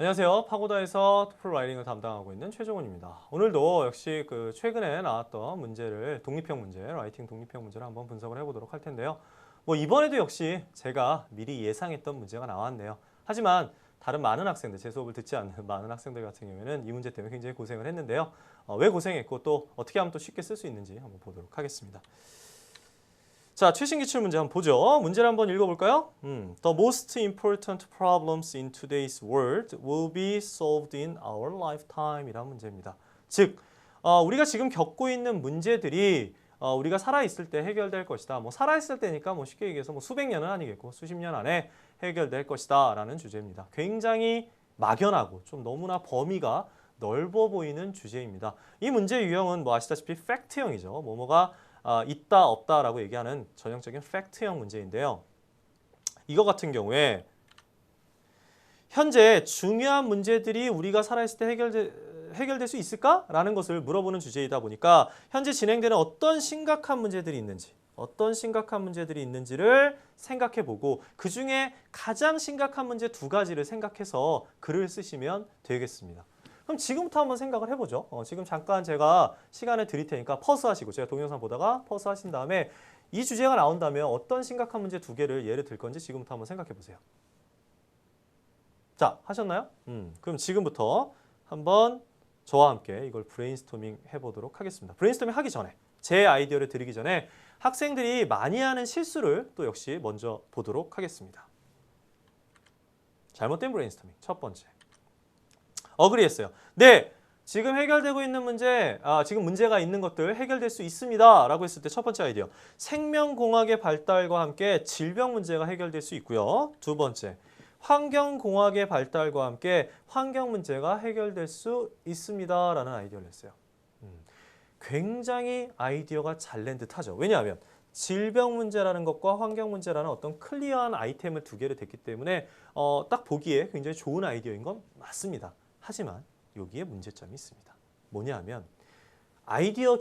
안녕하세요. 파고다에서 토플 라이팅을 담당하고 있는 최종훈입니다. 오늘도 역시 최근에 나왔던 문제를 독립형 문제, 라이팅 독립형 문제를 한번 분석을 해보도록 할 텐데요. 이번에도 역시 제가 미리 예상했던 문제가 나왔네요. 하지만 다른 많은 학생들, 제 수업을 듣지 않는 많은 학생들 같은 경우에는 이 문제 때문에 굉장히 고생을 했는데요. 왜 고생했고 또 어떻게 하면 또 쉽게 쓸 수 있는지 한번 보도록 하겠습니다. 자, 최신 기출 문제 한번 보죠. 문제를 한번 읽어볼까요? The most important problems in today's world will be solved in our lifetime 이란 문제입니다. 즉, 우리가 지금 겪고 있는 문제들이 우리가 살아있을 때 해결될 것이다. 살아있을 때니까 쉽게 얘기해서 수백 년은 아니겠고 수십 년 안에 해결될 것이다 라는 주제입니다. 굉장히 막연하고 좀 너무나 범위가 넓어 보이는 주제입니다. 이 문제 유형은 아시다시피 팩트형이죠. 뭐뭐가 있다 없다라고 얘기하는 전형적인 팩트형 문제인데요. 이거 같은 경우에 현재 중요한 문제들이 우리가 살아있을 때 해결될 수 있을까라는 것을 물어보는 주제이다 보니까 현재 진행되는 어떤 심각한 문제들이 있는지를 생각해보고 그중에 가장 심각한 문제 두 가지를 생각해서 글을 쓰시면 되겠습니다. 그럼 지금부터 한번 생각을 해보죠. 지금 잠깐 제가 시간을 드릴 테니까 퍼스 하시고 제가 동영상 보다가 퍼스 하신 다음에 이 주제가 나온다면 어떤 심각한 문제 두 개를 예를 들 건지 지금부터 한번 생각해 보세요. 자, 하셨나요? 그럼 지금부터 한번 저와 함께 이걸 브레인스토밍 해보도록 하겠습니다. 브레인스토밍 하기 전에 제 아이디어를 드리기 전에 학생들이 많이 하는 실수를 또 역시 먼저 보도록 하겠습니다. 잘못된 브레인스토밍 첫 번째. 어그리했어요. 네, 지금 해결되고 있는 문제, 지금 문제가 있는 것들 해결될 수 있습니다. 라고 했을 때 첫 번째 아이디어. 생명공학의 발달과 함께 질병 문제가 해결될 수 있고요. 두 번째, 환경공학의 발달과 함께 환경 문제가 해결될 수 있습니다. 라는 아이디어를 냈어요. 굉장히 아이디어가 잘 낸 듯하죠. 왜냐하면 질병 문제라는 것과 환경 문제라는 어떤 클리어한 아이템을 두 개를 댔기 때문에 딱 보기에 굉장히 좋은 아이디어인 건 맞습니다. 하지만 여기에 문제점이 있습니다. 뭐냐 하면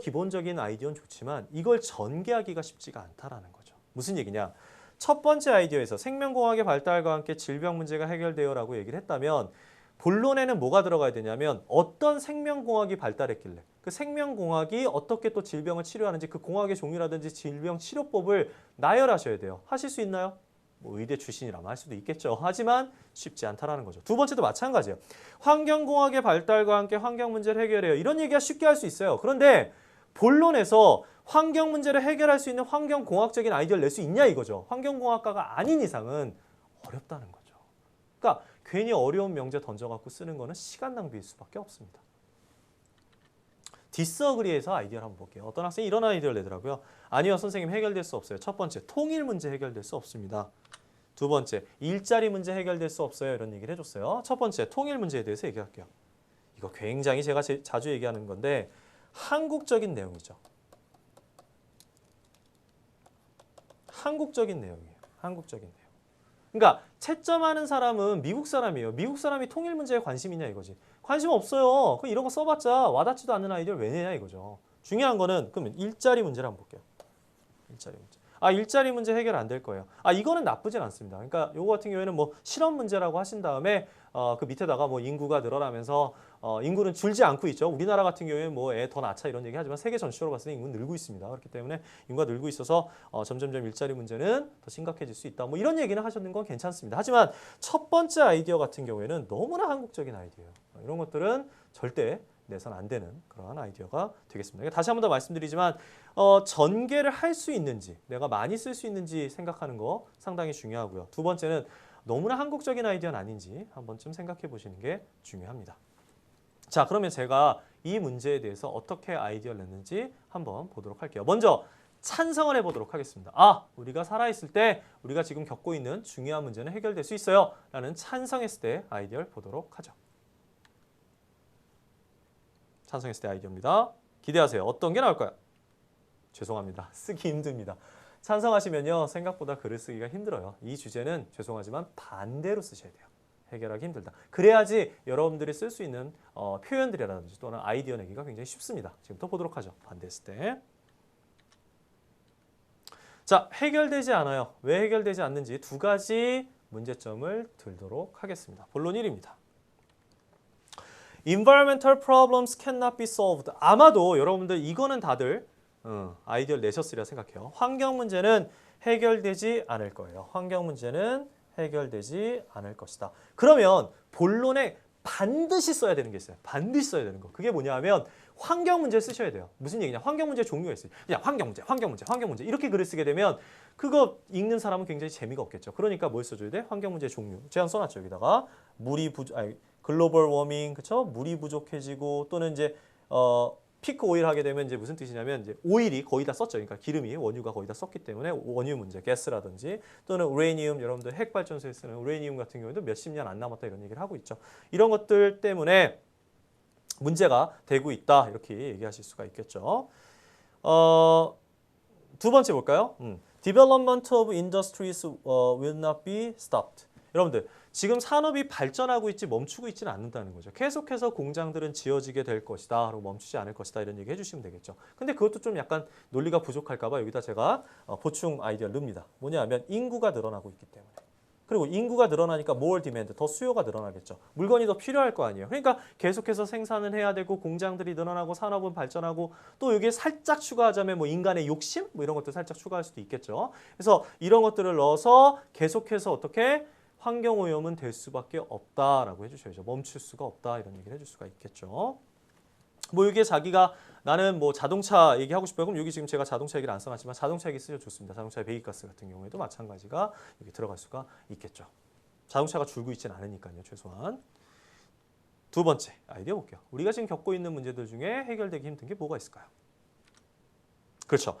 기본적인 아이디어는 좋지만 이걸 전개하기가 쉽지가 않다라는 거죠. 무슨 얘기냐? 첫 번째 아이디어에서 생명공학의 발달과 함께 질병 문제가 해결돼요 라고 얘기를 했다면 본론에는 뭐가 들어가야 되냐면 어떤 생명공학이 발달했길래 그 생명공학이 어떻게 또 질병을 치료하는지 그 공학의 종류라든지 질병 치료법을 나열하셔야 돼요. 하실 수 있나요? 의대 출신이라면 할 수도 있겠죠. 하지만 쉽지 않다라는 거죠. 두 번째도 마찬가지예요. 환경공학의 발달과 함께 환경 문제를 해결해요. 이런 얘기가 쉽게 할 수 있어요. 그런데 본론에서 환경 문제를 해결할 수 있는 환경공학적인 아이디어를 낼 수 있냐 이거죠. 환경공학과가 아닌 이상은 어렵다는 거죠. 그러니까 괜히 어려운 명제 던져갖고 쓰는 거는 시간 낭비일 수밖에 없습니다. 디스어그리에서 아이디어를 한번 볼게요. 어떤 학생이 이런 아이디어를 내더라고요. 아니요, 선생님 해결될 수 없어요. 첫 번째, 통일 문제 해결될 수 없습니다. 두 번째, 일자리 문제 해결될 수 없어요. 이런 얘기를 해줬어요. 첫 번째, 통일 문제에 대해서 얘기할게요. 이거 굉장히 제가 자주 얘기하는 건데 한국적인 내용이죠. 한국적인 내용이에요. 한국적인 내용. 그러니까 채점하는 사람은 미국 사람이에요. 미국 사람이 통일 문제에 관심 있냐 이거지. 관심 없어요. 그럼 이런 거 써봤자 와닿지도 않는 아이디어를 왜 내냐 이거죠. 중요한 거는 그러면 일자리 문제를 한번 볼게요. 일자리 문제. 일자리 문제 해결 안 될 거예요. 이거는 나쁘진 않습니다. 그러니까 요거 같은 경우에는 실업 문제라고 하신 다음에 그 밑에다가 인구가 늘어나면서 인구는 줄지 않고 있죠. 우리나라 같은 경우에는 애 더 낳자 이런 얘기 하지만 세계 전체적으로 봤을 때 인구는 늘고 있습니다. 그렇기 때문에 인구가 늘고 있어서 점점점 일자리 문제는 더 심각해질 수 있다. 이런 얘기는 하셨는 건 괜찮습니다. 하지만 첫 번째 아이디어 같은 경우에는 너무나 한국적인 아이디어예요. 이런 것들은 절대 내선 안 되는 그러한 아이디어가 되겠습니다. 다시 한 번 더 말씀드리지만 전개를 할 수 있는지 내가 많이 쓸 수 있는지 생각하는 거 상당히 중요하고요. 두 번째는 너무나 한국적인 아이디어는 아닌지 한 번쯤 생각해 보시는 게 중요합니다. 자, 그러면 제가 이 문제에 대해서 어떻게 아이디어를 냈는지 한번 보도록 할게요. 먼저 찬성을 해보도록 하겠습니다. 우리가 살아있을 때 우리가 지금 겪고 있는 중요한 문제는 해결될 수 있어요. 라는 찬성했을 때 아이디어를 보도록 하죠. 찬성했을 때 아이디어입니다. 기대하세요. 어떤 게 나올까요? 죄송합니다. 쓰기 힘듭니다. 찬성하시면요. 생각보다 글을 쓰기가 힘들어요. 이 주제는 죄송하지만 반대로 쓰셔야 돼요. 해결하기 힘들다. 그래야지 여러분들이 쓸 수 있는 표현들이라든지 또는 아이디어 내기가 굉장히 쉽습니다. 지금부터 보도록 하죠. 반대했을 때. 자, 해결되지 않아요. 왜 해결되지 않는지 두 가지 문제점을 들도록 하겠습니다. 본론 1입니다. Environmental problems cannot be solved. 아마도 여러분들 이거는 다들 아이디어를 내셨으리라 생각해요. 환경 문제는 해결되지 않을 거예요. 환경 문제는 해결되지 않을 것이다. 그러면 본론에 반드시 써야 되는 게 있어요. 반드시 써야 되는 거. 그게 뭐냐면 환경 문제를 쓰셔야 돼요. 무슨 얘기냐? 환경 문제 종류가 있어요. 그냥 환경 문제, 환경 문제, 환경 문제 이렇게 글을 쓰게 되면 그거 읽는 사람은 굉장히 재미가 없겠죠. 그러니까 뭘 써줘야 돼? 환경 문제 종류. 제가 써놨죠 여기다가 글로벌 워밍, 그렇죠? 물이 부족해지고 또는 이제 피크 오일 하게 되면 이제 무슨 뜻이냐면 이제 오일이 거의 다 썼죠. 그러니까 기름이 원유가 거의 다 썼기 때문에 원유 문제, 가스라든지 또는 우레니움, 여러분들 핵 발전소에 쓰는 우레니움 같은 경우에도 몇십 년 안 남았다 이런 얘기를 하고 있죠. 이런 것들 때문에 문제가 되고 있다 이렇게 얘기하실 수가 있겠죠. 두 번째 볼까요? Development of industries will not be stopped. 여러분들 지금 산업이 발전하고 있지 멈추고 있지는 않는다는 거죠. 계속해서 공장들은 지어지게 될 것이다. 그리고 멈추지 않을 것이다. 이런 얘기 해주시면 되겠죠. 근데 그것도 좀 약간 논리가 부족할까 봐 여기다 제가 보충 아이디어를 넣습니다. 뭐냐면 인구가 늘어나고 있기 때문에. 그리고 인구가 늘어나니까 more demand, 더 수요가 늘어나겠죠. 물건이 더 필요할 거 아니에요. 그러니까 계속해서 생산을 해야 되고 공장들이 늘어나고 산업은 발전하고 또 여기에 살짝 추가하자면 뭐 인간의 욕심? 뭐 이런 것도 살짝 추가할 수도 있겠죠. 그래서 이런 것들을 넣어서 계속해서 어떻게 환경오염은 될 수밖에 없다라고 해주셔야죠. 멈출 수가 없다 이런 얘기를 해줄 수가 있겠죠. 뭐 이게 자기가 나는 뭐 자동차 얘기하고 싶어요. 그럼 여기 지금 제가 자동차 얘기를 안 써놨지만 자동차 얘기 쓰셔도 좋습니다. 자동차의 배기가스 같은 경우에도 마찬가지가 여기 들어갈 수가 있겠죠. 자동차가 줄고 있지는 않으니까요. 최소한. 두 번째 아이디어 볼게요. 우리가 지금 겪고 있는 문제들 중에 해결되기 힘든 게 뭐가 있을까요? 그렇죠.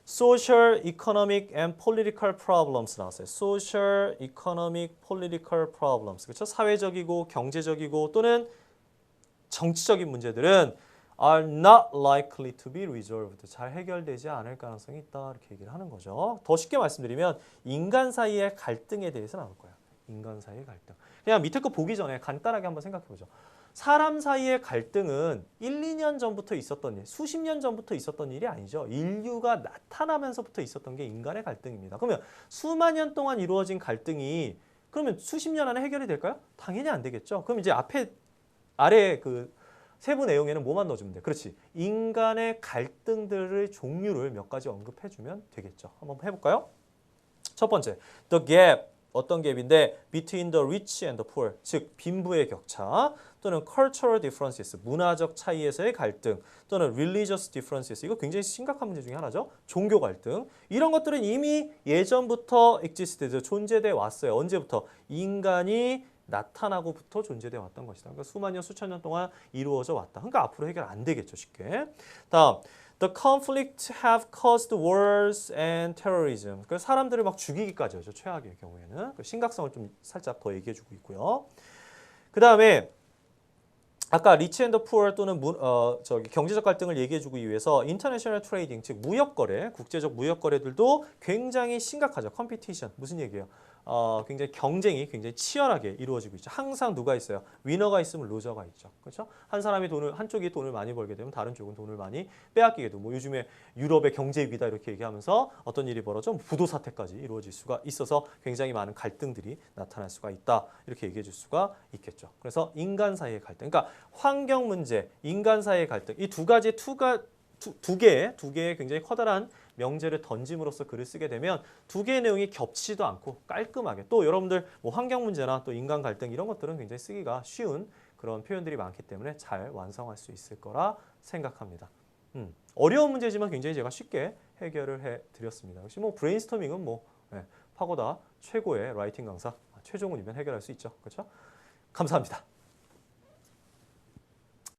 Social, economic and political problems 나왔어요. Social, economic, political problems. 그렇죠? 사회적이고 경제적이고 또는 정치적인 문제들은 are not likely to be resolved. 잘 해결되지 않을 가능성이 있다. 이렇게 얘기를 하는 거죠. 더 쉽게 말씀드리면 인간 사이의 갈등에 대해서 나올 거예요. 인간 사이의 갈등. 그냥 밑에 거 보기 전에 간단하게 한번 생각해 보죠. 사람 사이의 갈등은 1, 2년 전부터 있었던 일, 수십 년 전부터 있었던 일이 아니죠. 인류가 나타나면서부터 있었던 게 인간의 갈등입니다. 그러면 수만 년 동안 이루어진 갈등이 그러면 수십 년 안에 해결이 될까요? 당연히 안 되겠죠. 그럼 이제 아래 그 세부 내용에는 뭐만 넣어주면 돼? 그렇지. 인간의 갈등들의 종류를 몇 가지 언급해주면 되겠죠. 한번 해볼까요? 첫 번째, the gap. 어떤 갭인데 between the rich and the poor, 즉 빈부의 격차 또는 cultural differences, 문화적 차이에서의 갈등 또는 religious differences, 이거 굉장히 심각한 문제 중에 하나죠. 종교 갈등. 이런 것들은 이미 예전부터 existed, 존재돼 왔어요. 언제부터? 인간이 나타나고부터 존재돼 왔던 것이다. 그러니까 수만 년, 수천 년 동안 이루어져 왔다. 그러니까 앞으로 해결 안 되겠죠, 쉽게. 다음, the conflict have caused wars and terrorism. 그러니까 사람들을 막 죽이기까지 하죠, 최악의 경우에는. 그 심각성을 좀 살짝 더 얘기해주고 있고요. 그 다음에 아까 리치 앤더 푸어 또는 경제적 갈등을 얘기해주기 위해서 인터내셔널 트레이딩, 즉 무역거래, 국제적 무역거래들도 굉장히 심각하죠. 컴피티션, 무슨 얘기예요? 굉장히 경쟁이 굉장히 치열하게 이루어지고 있죠. 항상 누가 있어요? 위너가 있으면 루저가 있죠. 그렇죠? 한쪽이 돈을 많이 벌게 되면 다른 쪽은 돈을 많이 빼앗기게 되고, 뭐 요즘에 유럽의 경제 위기다 이렇게 얘기하면서 어떤 일이 벌어져 부도 사태까지 이루어질 수가 있어서 굉장히 많은 갈등들이 나타날 수가 있다. 이렇게 얘기해 줄 수가 있겠죠. 그래서 인간 사이의 갈등, 그러니까 환경 문제, 인간 사이의 갈등, 이 두 개의 굉장히 커다란 명제를 던짐으로써 글을 쓰게 되면 두 개의 내용이 겹치지도 않고 깔끔하게, 또 여러분들 뭐 환경 문제나 또 인간 갈등 이런 것들은 굉장히 쓰기가 쉬운 그런 표현들이 많기 때문에 잘 완성할 수 있을 거라 생각합니다. 어려운 문제지만 굉장히 제가 쉽게 해결을 해드렸습니다. 역시 뭐 브레인스토밍은 뭐 파고다 최고의 라이팅 강사 최종훈이면 해결할 수 있죠. 그렇죠? 감사합니다.